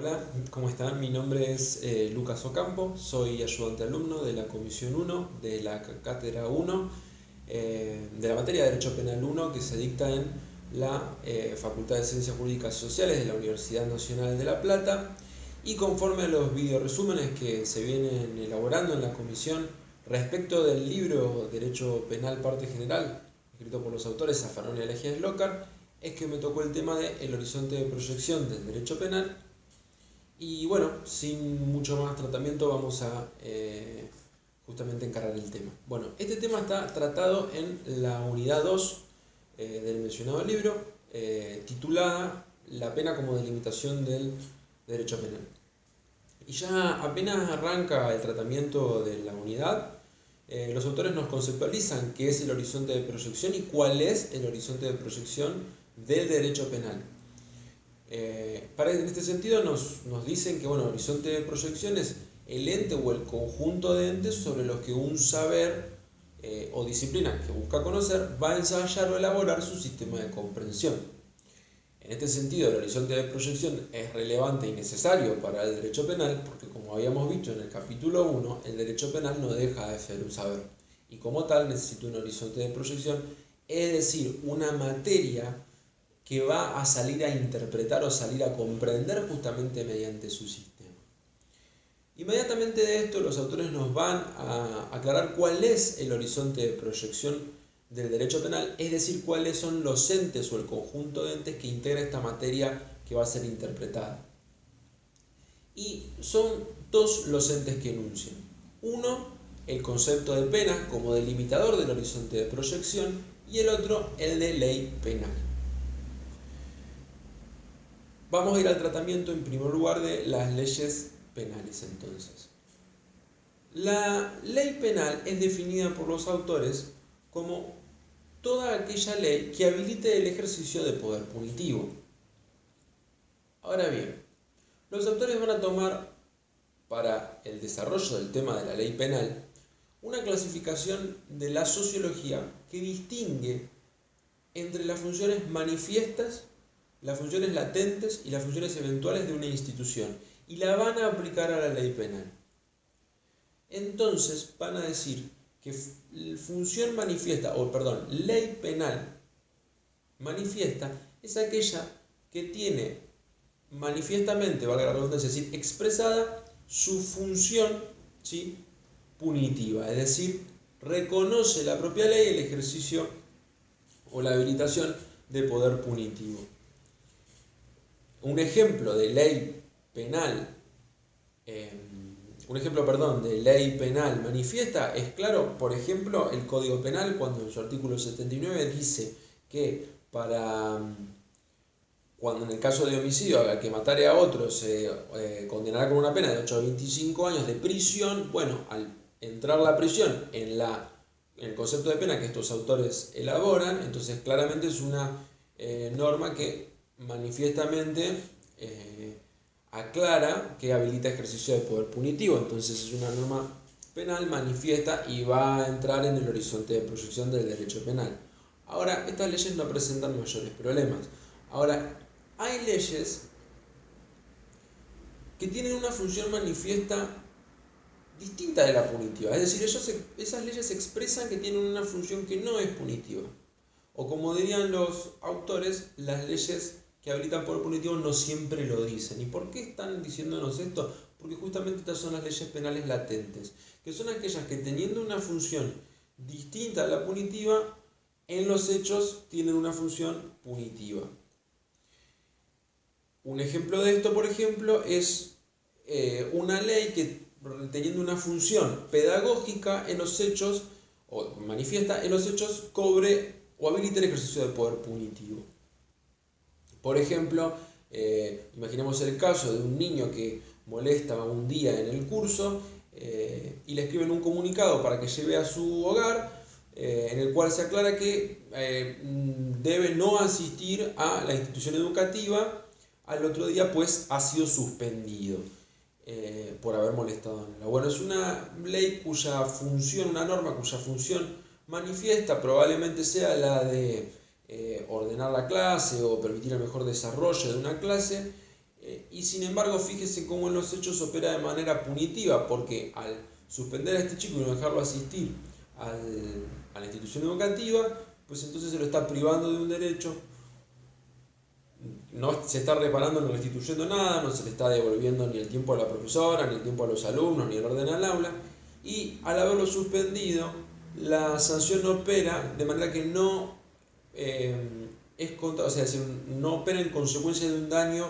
Hola, ¿cómo están? Mi nombre es Lucas Ocampo, soy ayudante alumno de la Comisión 1, de la Cátedra 1, de la materia de Derecho Penal 1 que se dicta en la Facultad de Ciencias Jurídicas y Sociales de la Universidad Nacional de La Plata. Y conforme a los videoresúmenes que se vienen elaborando en la comisión respecto del libro Derecho Penal Parte General, escrito por los autores Zaffaroni y Alejías Lócar, es que me tocó el tema del horizonte de proyección del derecho penal. Y bueno, sin mucho más tratamiento vamos a justamente encarar el tema. Bueno, este tema está tratado en la unidad 2 del mencionado libro, titulada La pena como delimitación del derecho penal. Y ya apenas arranca el tratamiento de la unidad, los autores nos conceptualizan qué es el horizonte de proyección y cuál es el horizonte de proyección del derecho penal. En este sentido nos dicen que el horizonte de proyección es el ente o el conjunto de entes sobre los que un saber o disciplina que busca conocer va a ensayar o elaborar su sistema de comprensión. En este sentido, el horizonte de proyección es relevante y necesario para el derecho penal porque, como habíamos visto en el capítulo 1, el derecho penal no deja de ser un saber y como tal necesita un horizonte de proyección, es decir, una materia que va a salir a interpretar o salir a comprender justamente mediante su sistema. Inmediatamente de esto los autores nos van a aclarar cuál es el horizonte de proyección del derecho penal, es decir, cuáles son los entes o el conjunto de entes que integra esta materia que va a ser interpretada. Y son dos los entes que enuncian. Uno, el concepto de pena como delimitador del horizonte de proyección, y el otro, el de ley penal. Vamos a ir al tratamiento en primer lugar de las leyes penales entonces. La ley penal es definida por los autores como toda aquella ley que habilite el ejercicio de poder punitivo. Ahora bien, los autores van a tomar para el desarrollo del tema de la ley penal una clasificación de la sociología que distingue entre las funciones manifiestas, las funciones latentes y las funciones eventuales de una institución, y la van a aplicar a la ley penal. Entonces van a decir que función manifiesta, ley penal manifiesta es aquella que tiene manifiestamente, valga la redundancia, es decir, expresada su función, ¿sí?, punitiva, es decir, reconoce la propia ley el ejercicio o la habilitación de poder punitivo. Un ejemplo de ley penal, de ley penal manifiesta es claro, por ejemplo, el Código Penal cuando en su artículo 79 dice que cuando en el caso de homicidio al que matare a otro se condenará con una pena de 8 a 25 años de prisión. Bueno, al entrar la prisión en el concepto de pena que estos autores elaboran, entonces claramente es una norma que manifiestamente aclara que habilita ejercicio de poder punitivo. Entonces es una norma penal manifiesta y va a entrar en el horizonte de proyección del derecho penal. Ahora, estas leyes no presentan mayores problemas. Ahora, hay leyes que tienen una función manifiesta distinta de la punitiva, es decir, esas leyes expresan que tienen una función que no es punitiva. O como dirían los autores, las leyes que habilitan poder punitivo no siempre lo dicen. ¿Y por qué están diciéndonos esto? Porque justamente estas son las leyes penales latentes, que son aquellas que teniendo una función distinta a la punitiva, en los hechos tienen una función punitiva. Un ejemplo de esto, por ejemplo, es una ley que teniendo una función pedagógica en los hechos, o manifiesta en los hechos, cobre o habilite el ejercicio de poder punitivo. Por ejemplo, imaginemos el caso de un niño que molesta un día en el curso y le escriben un comunicado para que lleve a su hogar, en el cual se aclara que debe no asistir a la institución educativa al otro día, pues ha sido suspendido por haber molestado en el aula. Bueno, es una ley cuya función, una norma cuya función manifiesta probablemente sea la de ordenar la clase o permitir el mejor desarrollo de una clase, y sin embargo fíjese cómo en los hechos opera de manera punitiva, porque al suspender a este chico y no dejarlo asistir a la institución educativa, pues entonces se lo está privando de un derecho, no se está reparando ni restituyendo nada, no se le está devolviendo ni el tiempo a la profesora, ni el tiempo a los alumnos, ni el orden al aula, y al haberlo suspendido, la sanción no opera de manera que no o sea, no opera en consecuencia de un daño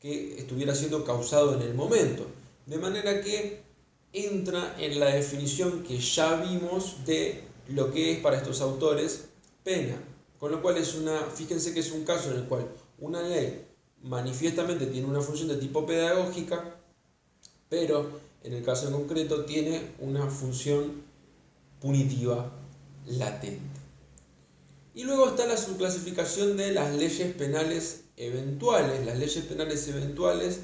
que estuviera siendo causado en el momento, de manera que entra en la definición que ya vimos de lo que es para estos autores pena, con lo cual fíjense que es un caso en el cual una ley manifiestamente tiene una función de tipo pedagógica, pero en el caso en concreto tiene una función punitiva latente. Y luego está la subclasificación de las leyes penales eventuales. Las leyes penales eventuales,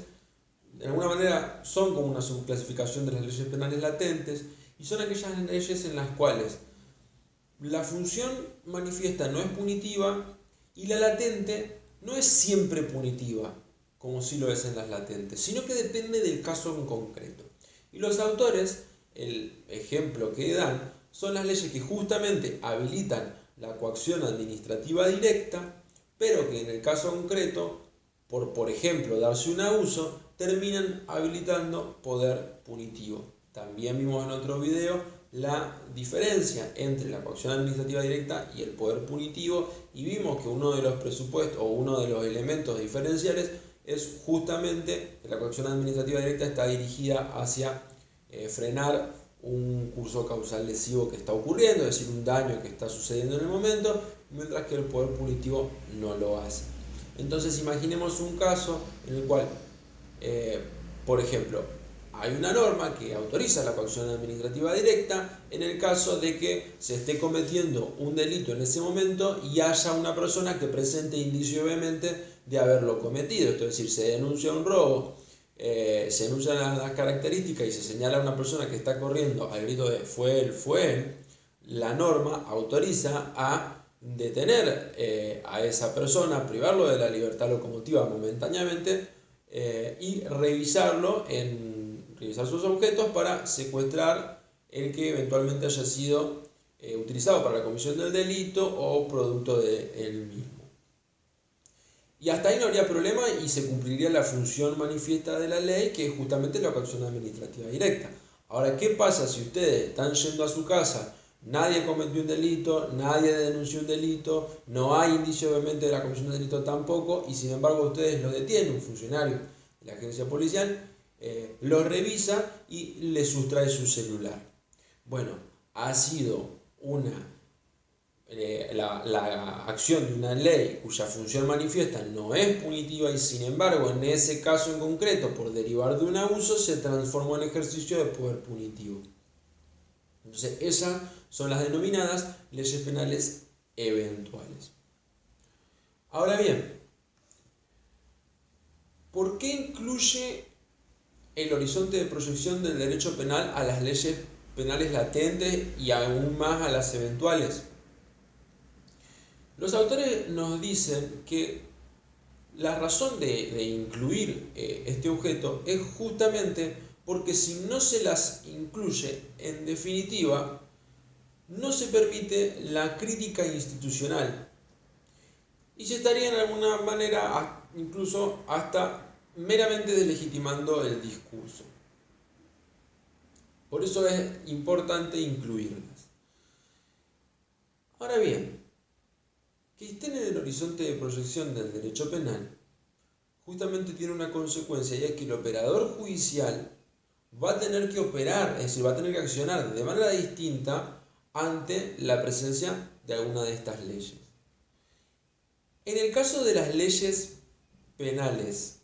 de alguna manera, son como una subclasificación de las leyes penales latentes, y son aquellas leyes en las cuales la función manifiesta no es punitiva y la latente no es siempre punitiva, como sí lo es en las latentes, sino que depende del caso en concreto. Y los autores, el ejemplo que dan, son las leyes que justamente habilitan la coacción administrativa directa, pero que en el caso concreto, por ejemplo, darse un abuso, terminan habilitando poder punitivo. También vimos en otro video la diferencia entre la coacción administrativa directa y el poder punitivo, y vimos que uno de los presupuestos o uno de los elementos diferenciales es justamente que la coacción administrativa directa está dirigida hacia frenar un curso causal lesivo que está ocurriendo, es decir, un daño que está sucediendo en el momento, mientras que el poder punitivo no lo hace. Entonces imaginemos un caso en el cual, por ejemplo, hay una norma que autoriza la coacción administrativa directa en el caso de que se esté cometiendo un delito en ese momento y haya una persona que presente indicio vehemente de haberlo cometido. Esto es decir, se denuncia un robo, se denuncian las características y se señala a una persona que está corriendo al grito de fue él, la norma autoriza a detener a esa persona, privarlo de la libertad locomotiva momentáneamente y revisar sus objetos para secuestrar el que eventualmente haya sido utilizado para la comisión del delito o producto de él mismo. Y hasta ahí no habría problema y se cumpliría la función manifiesta de la ley, que es justamente la coacción administrativa directa. Ahora, ¿qué pasa si ustedes están yendo a su casa, nadie cometió un delito, nadie denunció un delito, no hay indicio obviamente de la comisión del delito tampoco, y sin embargo ustedes lo detienen, un funcionario de la agencia policial, lo revisa y le sustrae su celular? Bueno, ha sido la acción de una ley cuya función manifiesta no es punitiva y sin embargo en ese caso en concreto, por derivar de un abuso, se transformó en ejercicio de poder punitivo. Entonces esas son las denominadas leyes penales eventuales. Ahora bien, ¿por qué incluye el horizonte de proyección del derecho penal a las leyes penales latentes y aún más a las eventuales? Los autores nos dicen que la razón de incluir este objeto es justamente porque si no se las incluye, en definitiva, no se permite la crítica institucional y se estaría en alguna manera incluso hasta meramente deslegitimando el discurso. Por eso es importante incluirlas. Ahora bien, que estén en el horizonte de proyección del derecho penal justamente tiene una consecuencia, y es que el operador judicial va a tener que operar, es decir, va a tener que accionar de manera distinta ante la presencia de alguna de estas leyes. En el caso de las leyes penales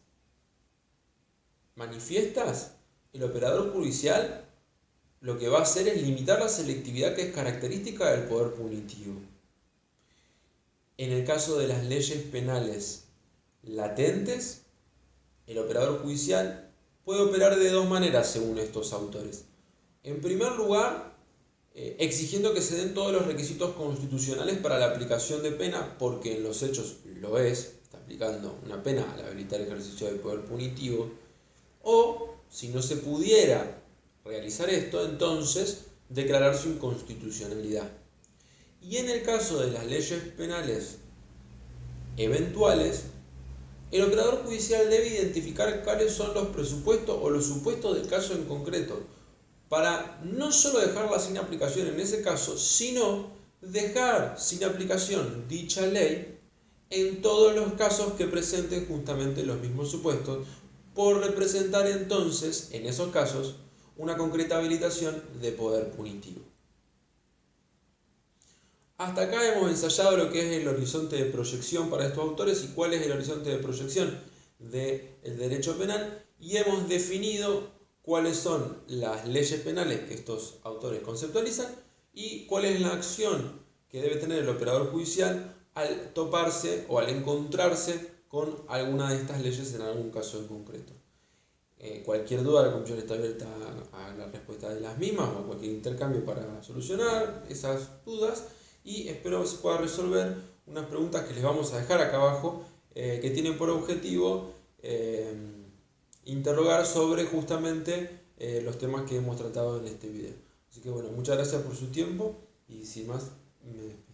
manifiestas, el operador judicial lo que va a hacer es limitar la selectividad que es característica del poder punitivo. En el caso de las leyes penales latentes, el operador judicial puede operar de dos maneras según estos autores. En primer lugar, exigiendo que se den todos los requisitos constitucionales para la aplicación de pena, porque en los hechos lo es, está aplicando una pena al habilitar el ejercicio del poder punitivo, o si no se pudiera realizar esto, entonces declarar su inconstitucionalidad. Y en el caso de las leyes penales eventuales, el operador judicial debe identificar cuáles son los presupuestos o los supuestos del caso en concreto, para no solo dejarla sin aplicación en ese caso, sino dejar sin aplicación dicha ley en todos los casos que presenten justamente los mismos supuestos, por representar entonces, en esos casos, una concreta habilitación de poder punitivo. Hasta acá hemos ensayado lo que es el horizonte de proyección para estos autores y cuál es el horizonte de proyección del derecho penal, y hemos definido cuáles son las leyes penales que estos autores conceptualizan y cuál es la acción que debe tener el operador judicial al toparse o al encontrarse con alguna de estas leyes en algún caso en concreto. Cualquier duda, la comisión está abierta a la respuesta de las mismas o a cualquier intercambio para solucionar esas dudas, y espero que se pueda resolver unas preguntas que les vamos a dejar acá abajo, que tienen por objetivo interrogar sobre justamente los temas que hemos tratado en este video. Así que bueno, muchas gracias por su tiempo y sin más me despido.